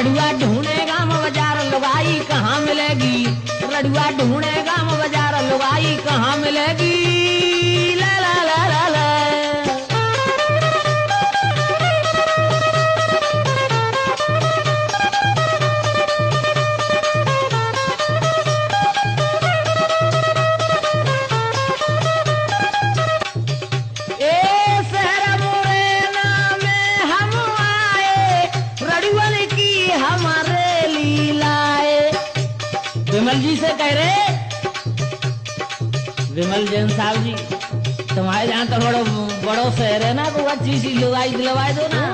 रड़ुआ ढूंढे गांव बाजार लुगाई कहाँ मिलेगी, रड़ुआ ढूंढे गांव बाजार लुगाई कहाँ मिलेगी। ला ला ला ला ला। विमल जी से कह रहे, विमल जैन साहब जी तुम्हारे जहाँ तो बड़ो शहर है ना, तो अच्छी सी लुगाई दिलवाए दो ना।